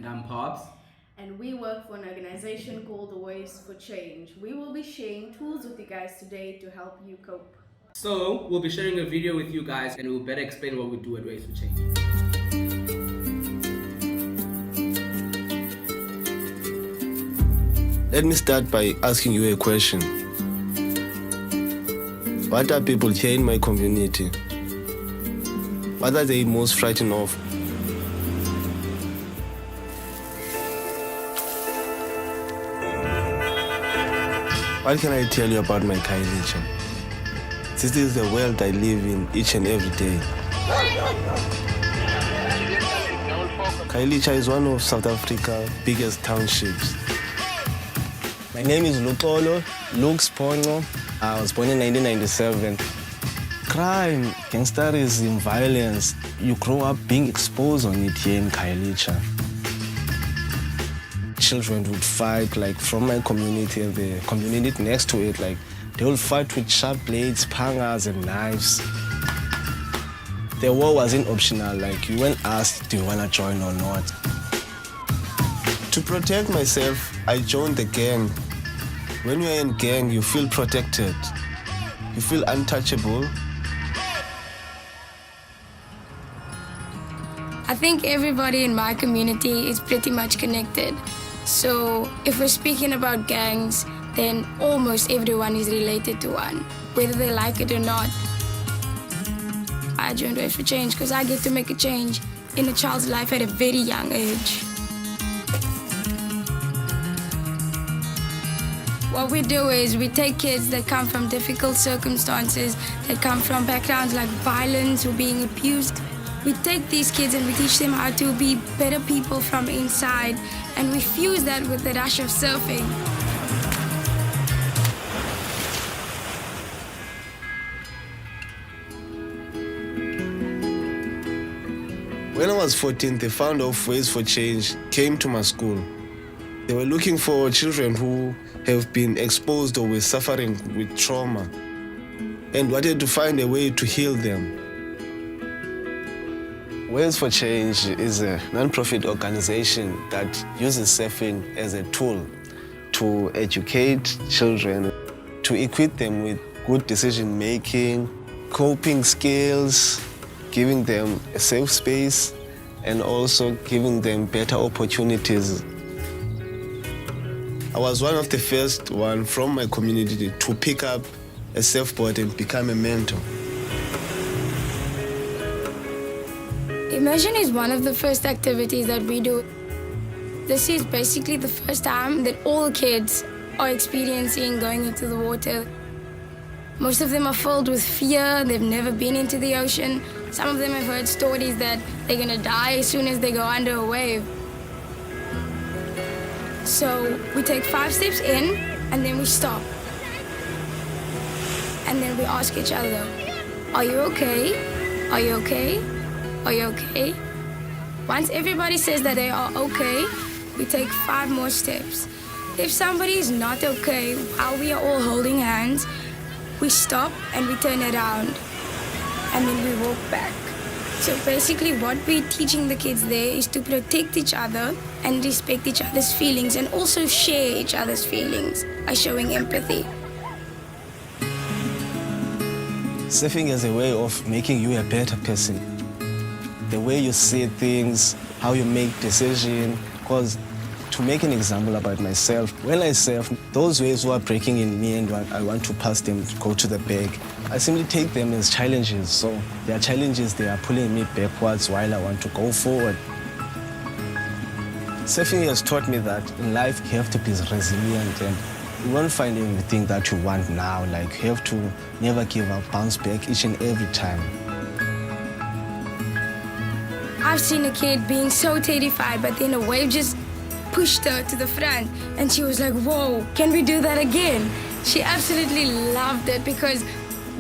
And I'm Pops. And we work for an organization called the Waves for Change. We will be sharing tools with you guys today to help you cope. So, we'll be sharing a video with you guys and we'll better explain what we do at Waves for Change. Let me start by asking you a question. What are people here in my community? What are they most frightened of? What can I tell you about my Kailicha? This is the world I live in each and every day. Kailicha is one of South Africa's biggest townships. My name is Lukolo, Luke Spongo. I was born in 1997. Crime, gangsterism, violence, you grow up being exposed on it here in Kailicha. Children would fight, like from my community and the community next to it, like they will fight with sharp blades, pangas and knives. The war wasn't optional, like you weren't asked, do you want to join or not? To protect myself, I joined the gang. When you're in gang, you feel protected. You feel untouchable. I think everybody in my community is pretty much connected. So if we're speaking about gangs, then almost everyone is related to one, whether they like it or not. I joined Waves for Change because I get to make a change in a child's life at a very young age. What we do is we take kids that come from difficult circumstances, that come from backgrounds like violence or being abused. We take these kids and we teach them how to be better people from inside, and we fuse that with the rush of surfing. When I was 14, the founder of Waves for Change came to my school. They were looking for children who have been exposed or were suffering with trauma and wanted to find a way to heal them. Waves for Change is a non-profit organization that uses surfing as a tool to educate children, to equip them with good decision-making, coping skills, giving them a safe space, and also giving them better opportunities. I was one of the first one from my community to pick up a surfboard and become a mentor. Immersion is one of the first activities that we do. This is basically the first time that all kids are experiencing going into the water. Most of them are filled with fear. They've never been into the ocean. Some of them have heard stories that they're gonna die as soon as they go under a wave. So we take 5 steps in and then we stop. And then we ask each other, are you okay? Are you okay? Are you okay? Once everybody says that they are okay, we take 5 more steps. If somebody is not okay while we are all holding hands, we stop and we turn around and then we walk back. So basically what we're teaching the kids there is to protect each other and respect each other's feelings and also share each other's feelings by showing empathy. Surfing is a way of making you a better person. The way you see things, how you make decisions. Because to make an example about myself, when I surf, those waves who are breaking in me and I want to pass them to go to the back, I simply take them as challenges. So they are challenges, they are pulling me backwards while I want to go forward. Surfing has taught me that in life you have to be resilient and you won't find everything that you want now. Like you have to never give up, bounce back each and every time. I've seen a kid being so terrified, but then a wave just pushed her to the front and she was like, whoa, can we do that again? She absolutely loved it because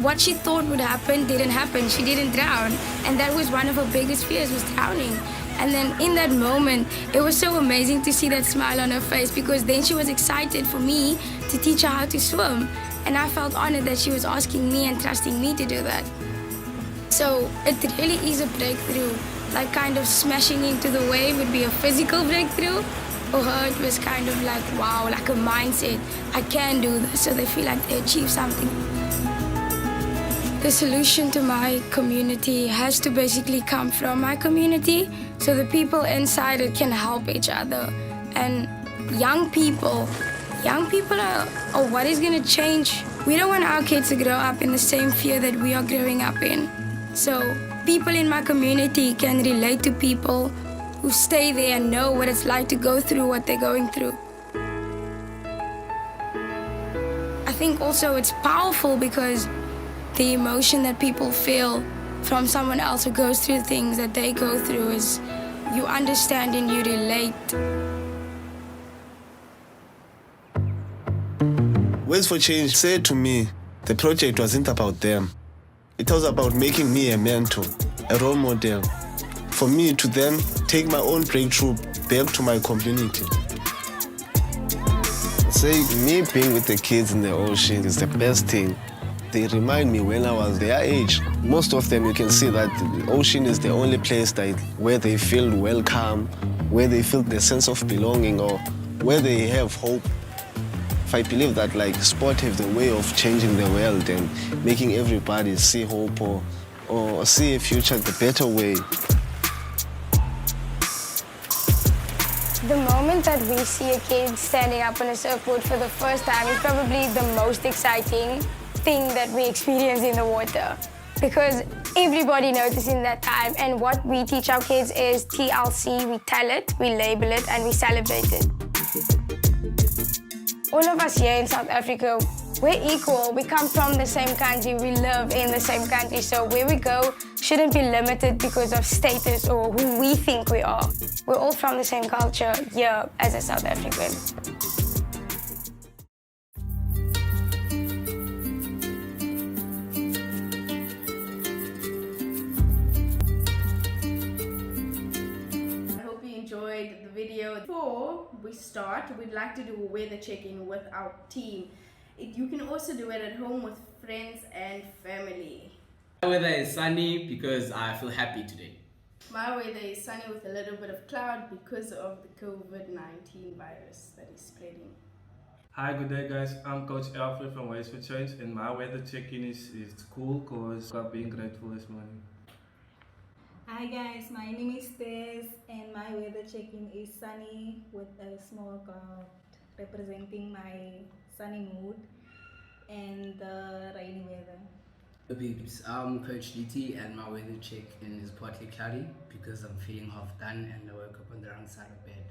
what she thought would happen didn't happen. She didn't drown. And that was one of her biggest fears, was drowning. And then in that moment, it was so amazing to see that smile on her face because then she was excited for me to teach her how to swim. And I felt honored that she was asking me and trusting me to do that. So it really is a breakthrough like kind of smashing into the wave would be a physical breakthrough. For her, it was kind of like, wow, like a mindset. I can do this, so they feel like they achieve something. The solution to my community has to basically come from my community, so the people inside it can help each other. And young people are what is going to change. We don't want our kids to grow up in the same fear that we are growing up in. So people in my community can relate to people who stay there and know what it's like to go through what they're going through. I think also it's powerful because the emotion that people feel from someone else who goes through things that they go through is you understand and you relate. Ways for Change said to me, the project wasn't about them. It was about making me a mentor, a role model, for me to then take my own breakthrough back to my community. Say, me being with the kids in the ocean is the best thing. They remind me when I was their age. Most of them, you can see that the ocean is the only place where they feel welcome, where they feel the sense of belonging, or where they have hope. I believe that sport have the way of changing the world and making everybody see hope or see a future the better way. The moment that we see a kid standing up on a surfboard for the first time is probably the most exciting thing that we experience in the water, because everybody notices in that time. And what we teach our kids is TLC. We tell it, we label it, and we celebrate it. All of us here in South Africa, we're equal. We come from the same country. We live in the same country. So where we go shouldn't be limited because of status or who we think we are. We're all from the same culture here as a South African. The video. Before we start, we'd like to do a weather check-in with our team. You can also do it at home with friends and family. My weather is sunny because I feel happy today. My weather is sunny with a little bit of cloud because of the COVID-19 virus that is spreading. Hi, good day guys. I'm Coach Alfred from Ways for Change, and my weather check-in is cool because I'm being grateful this morning. Hi guys, my name is Tess and my weather check-in is sunny with a small cloud representing my sunny mood and the rainy weather. Hey peeps, I'm Coach DT and my weather check-in is partly cloudy because I'm feeling half done and I woke up on the wrong side of bed.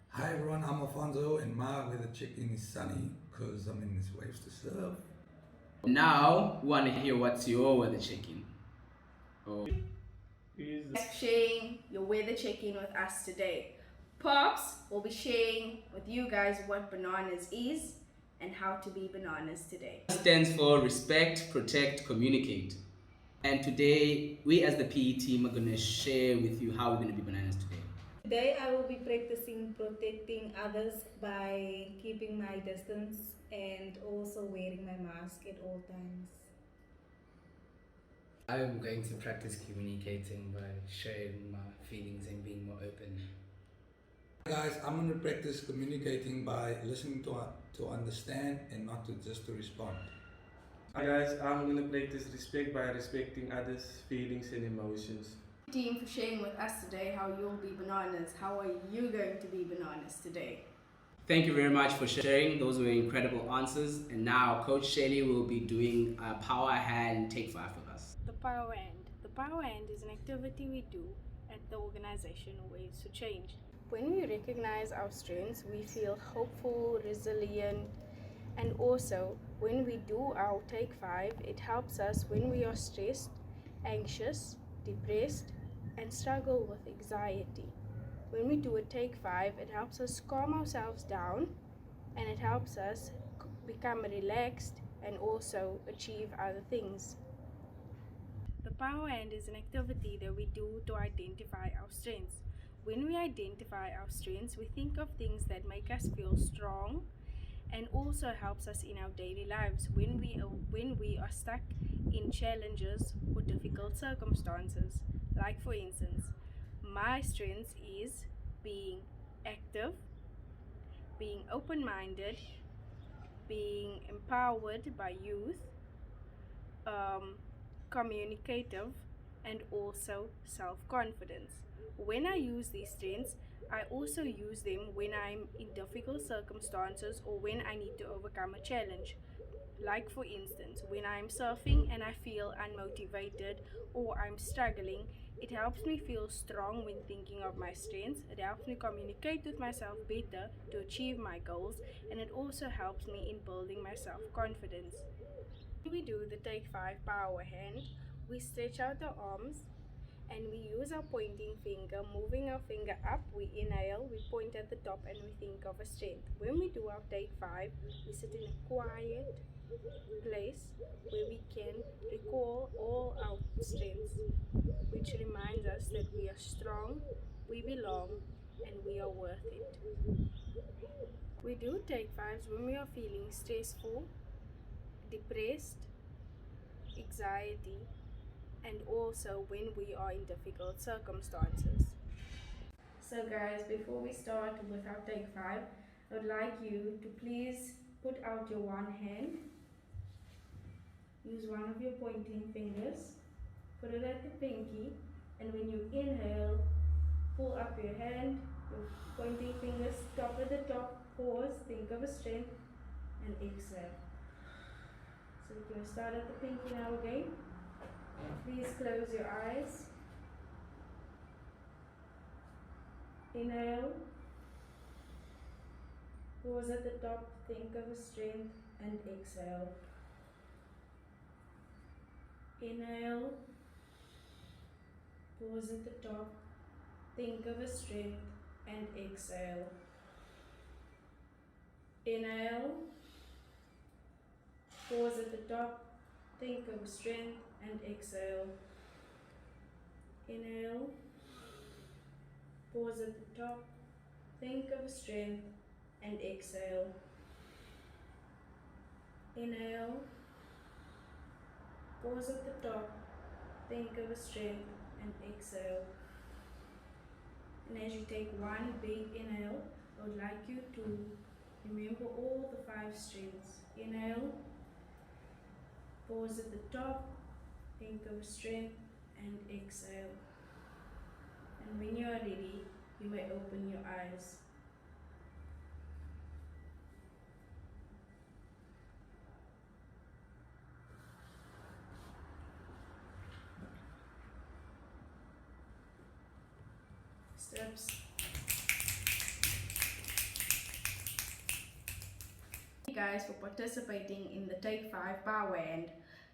Hi everyone, I'm Alfonso and my weather check-in is sunny because I'm in this waves to surf. Now, we want to hear what's your weather check-in. Sharing your weather check-in with us today. Pops will be sharing with you guys what bananas is and how to be bananas today. It stands for respect, protect, communicate. And today, we as the PE team are going to share with you how we're going to be bananas today. Today I will be practicing protecting others by keeping my distance and also wearing my mask at all times. I'm going to practice communicating by sharing my feelings and being more open. Guys, I'm going to practice communicating by listening to understand and not just to respond. Hi guys, I'm going to practice respect by respecting others' feelings and emotions. Team for sharing with us today how you'll be bananas. How are you going to be bananas today? Thank you very much for sharing. Those were incredible answers. And now Coach Shelley will be doing a power hand take 5 with us. The power hand. The power hand is an activity we do at the organization Ways to Change. When we recognize our strengths, we feel hopeful, resilient, and also when we do our take 5, it helps us when we are stressed, anxious, depressed, and struggle with anxiety. When we do a take 5, it helps us calm ourselves down and it helps us become relaxed and also achieve other things. The power hand is an activity that we do to identify our strengths. When we identify our strengths, we think of things that make us feel strong and also helps us in our daily lives when we are stuck in challenges or difficult circumstances. Like for instance, my strength is being active, being open-minded, being empowered by youth, communicative, and also self-confidence. When I use these strengths, I also use them when I'm in difficult circumstances or when I need to overcome a challenge. Like, for instance, when I'm surfing and I feel unmotivated or I'm struggling, it helps me feel strong when thinking of my strengths. It helps me communicate with myself better to achieve my goals, and it also helps me in building my self confidence. When we do the take 5 power hand, we stretch out the arms and we use our pointing finger, moving our finger up. We inhale, we point at the top, and we think of a strength. When we do our take 5, we sit in a quiet place where we can recall all our strengths, which reminds us that we are strong, we belong, and we are worth it. We do take 5s when we are feeling stressful, depressed, anxiety, and also when we are in difficult circumstances. So guys, before we start with our take 5, I would like you to please put out your one hand, use one of your pointing fingers, put it at the pinky, and when you inhale, pull up your hand, your pointing fingers, top at the top, pause, think of a strength, and exhale. So we're going to start at the pinky now again. Please close your eyes. Inhale. Pause at the top, think of a strength, and exhale. Inhale. Pause at the top, think of a strength, and exhale. Inhale. Pause at the top, think of a strength, and exhale. Inhale. Pause at the top, think of a strength, and exhale. Inhale. Pause at the top, think of a strength, and exhale. And as you take one big inhale, I would like you to remember all the 5 strengths. Inhale. Pause at the top, think of a strength, and exhale. And when you are ready, you may open your eyes. Steps. Thank you guys for participating in the Take 5 Power Hand.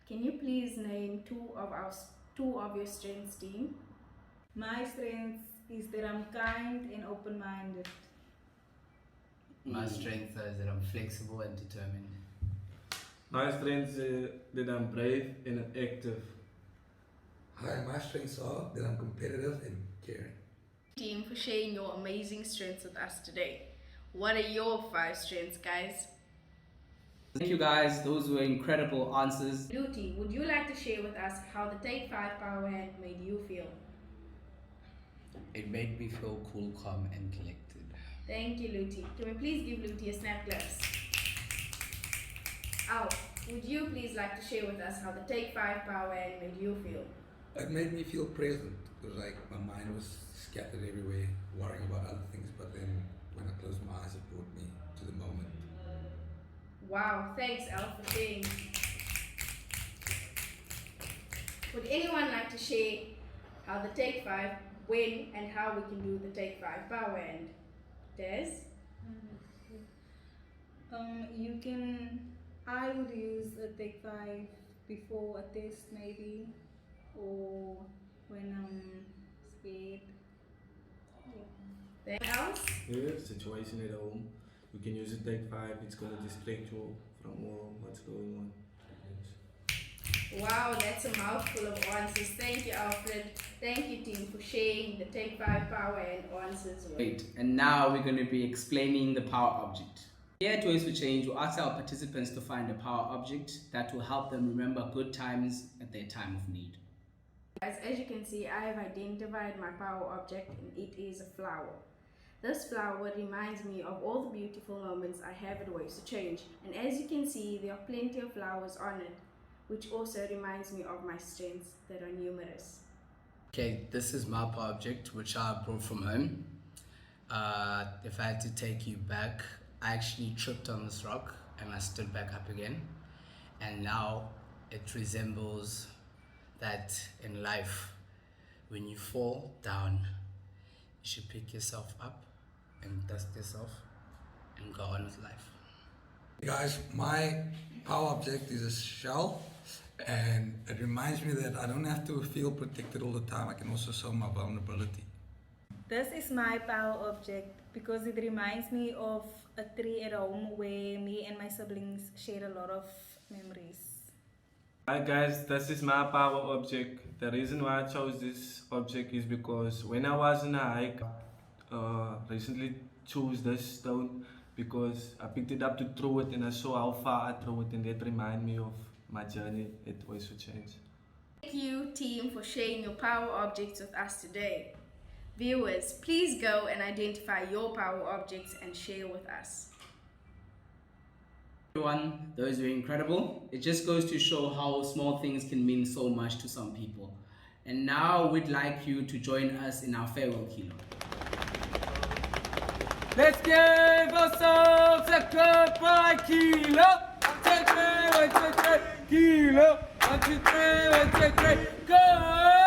Can you please name two of your strengths, team? My strength is that I'm kind and open-minded. My strength is that I'm flexible and determined. My strength is that I'm brave and active. Hi, my strengths are that I'm competitive and caring. Team, for sharing your amazing strengths with us today. What are your 5 strengths, guys? Thank you guys, those were incredible answers. Luti, would you like to share with us how the Take 5 Power Hand made you feel? It made me feel cool, calm, and collected. Thank you, Luti. Can we please give Luti a snap claps? Alf, would you please like to share with us how the Take 5 Power Hand made you feel? It made me feel present because like my mind was scattered everywhere, worrying about other things, but then when I closed my eyes, it brought me to the moment. Wow, thanks Alf for sharing. Would anyone like to share how the Take 5, when and how we can do the Take 5 Power Hand? Des? I would use a Take 5 before a test maybe, or when I'm scared. Yeah. Anyone else? Yeah, situation at home. You can use a Take 5, it's going to distract you from all what's going on. Wow, that's a mouthful of answers. Thank you, Alfred. Thank you, team, for sharing the Take 5 Power and answers. Great, and now we're going to be explaining the power object. Here at Ways for Change, we ask our participants to find a power object that will help them remember good times at their time of need. As you can see, I have identified my power object and it is a flower. This flower reminds me of all the beautiful moments I have at Waves to Change, and as you can see, there are plenty of flowers on it, which also reminds me of my strengths that are numerous. Okay, this is my power object, which I brought from home. If I had to take you back, I actually tripped on this rock and I stood back up again. And now it resembles that in life, when you fall down, you should pick yourself up and dust yourself and go on with life. Guys, my power object is a shell, and it reminds me that I don't have to feel protected all the time. I can also show my vulnerability. This is my power object because it reminds me of a tree at home where me and my siblings share a lot of memories. Hi guys, this is my power object. The reason why I chose this object is because when I was in a hike, recently chose this stone because I picked it up to throw it and I saw how far I throw it, and that reminded me of my journey at Ways for Change. Thank you, team, for sharing your power objects with us today. Viewers, please go and identify your power objects and share with us. Everyone, those were incredible. It just goes to show how small things can mean so much to some people. And now we'd like you to join us in our farewell kilo. Let's give ourselves a goodbye kilo. 1, 2, 3, 1, 2, 3, kilo. 1, 2, 3, 1, 2, 3, go!